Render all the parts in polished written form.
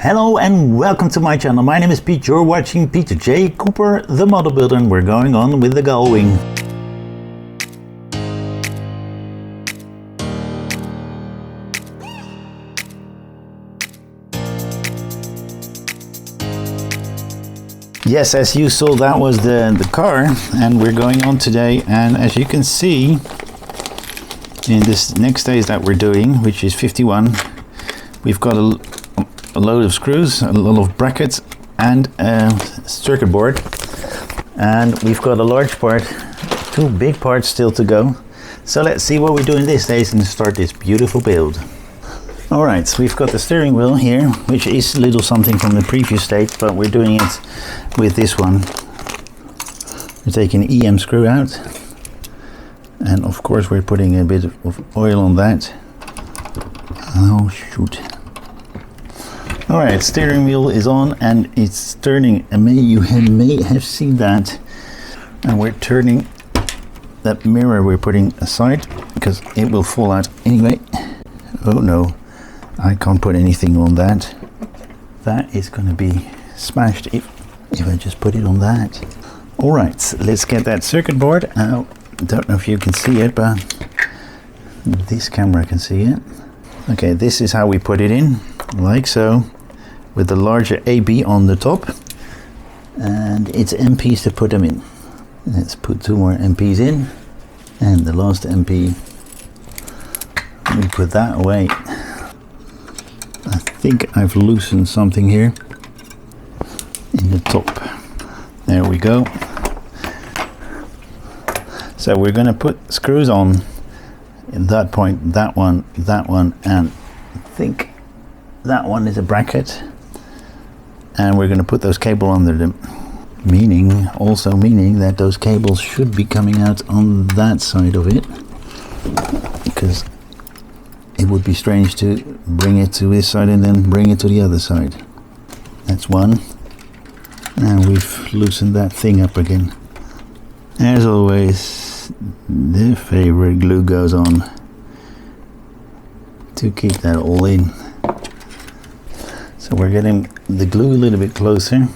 Hello and welcome to my channel. My name is Pete. You're watching Peter J. Cooper, the model builder, and we're going on with the gull wing. Yes, as you saw, that was the car, and we're going on today. And as you can see, in this next stage that we're doing, which is 51, we've got a load of screws, a lot of brackets, and a circuit board. And we've got a large part, two big parts still to go. So let's see what we're doing this stage and start this beautiful build. Alright, so we've got the steering wheel here, which is a little something from the previous stage, but we're doing it with this one. We're taking an EM screw out, and of course we're putting a bit of oil on that. Oh shoot. Alright, steering wheel is on and it's turning. You may have seen that. And we're turning that mirror we're putting aside because it will fall out anyway. Oh no, I can't put anything on that. That is going to be smashed if I just put it on that. Alright, let's get that circuit board. I don't know if you can see it, but this camera can see it. Okay, this is how we put it in, like so, with the larger AB on the top, and it's MPs to put them in. Let's put two more MPs in, and the last MP, we put that away. I think I've loosened something here in the top. There we go. So we're going to put screws on in that point, that one, and I think that one is a bracket. And we're going to put those cables under them, meaning that those cables should be coming out on that side of it, because it would be strange to bring it to this side and then bring it to the other side. That's one. And we've loosened that thing up again. As always, the favorite glue goes on to keep that all in. So we're getting the glue a little bit closer.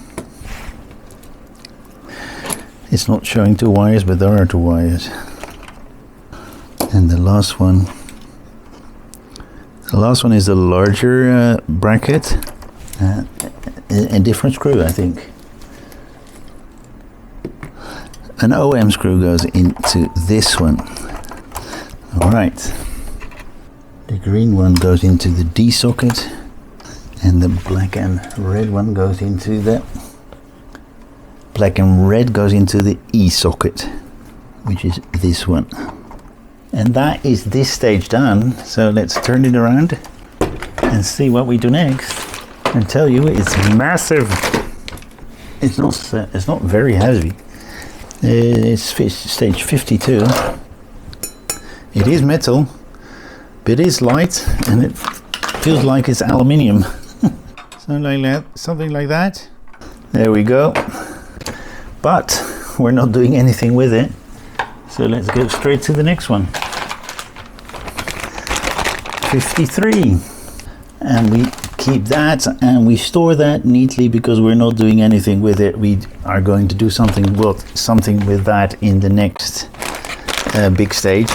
It's not showing two wires, but there are two wires. And the last one is the larger bracket, a different screw, I think. An OM screw goes into this one. Alright. The green one goes into the D socket. And the black and red one goes into the E socket, which is this one. And that is this stage done. So let's turn it around and see what we do next. And tell you, it's massive. It's not very heavy. It's stage 52. It is metal, but it is light, and it feels like it's aluminium. Something like that. There we go. But we're not doing anything with it. So let's go straight to the next one. 53. And we keep that and we store that neatly because we're not doing anything with it. We are going to do something with that in the next big stage.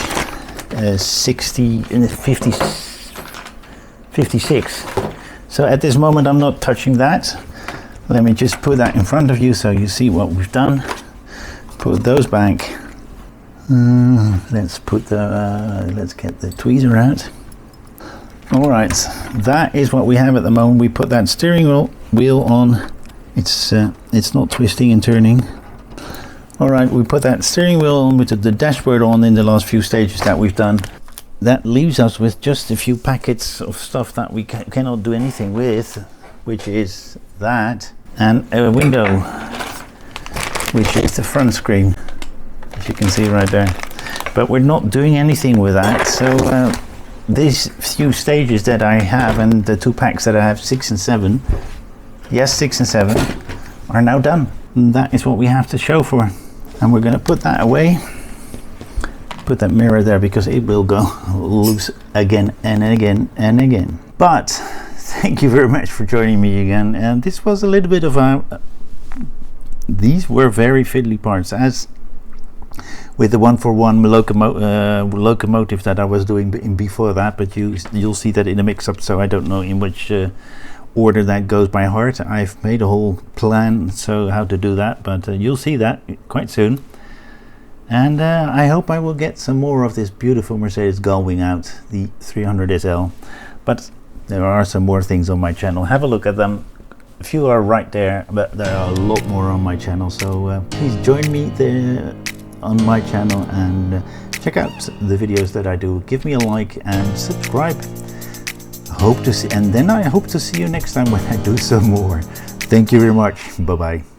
56. So at this moment I'm not touching that. Let me just put that in front of you so you see what we've done. Put those back. Let's get the tweezer out. Alright, that is what we have at the moment. We put that steering wheel on. It's not twisting and turning. Alright, we put that steering wheel on with the dashboard on in the last few stages that we've done. That leaves us with just a few packets of stuff that we cannot do anything with, which is that, and a window, which is the front screen, as you can see right there. But we're not doing anything with that, so these few stages that I have and the two packs that I have, 6 and 7, yes, 6 and 7, are now done. And that is what we have to show for. And we're going to put that away. Put that mirror there because it will go loose again and again and again. But thank you very much for joining me again. And this was a little bit of a these were very fiddly parts, as with the 141 locomotive that I was doing before that, but you'll see that in the mix-up, so I don't know in which order that goes by heart. I've made a whole plan so how to do that, but you'll see that quite soon. And I hope I will get some more of this beautiful Mercedes Gullwing out, the 300 SL. But there are some more things on my channel. Have a look at them. A few are right there, but there are a lot more on my channel. So please join me there on my channel and check out the videos that I do. Give me a like and subscribe. I hope to see you next time when I do some more. Thank you very much. Bye bye.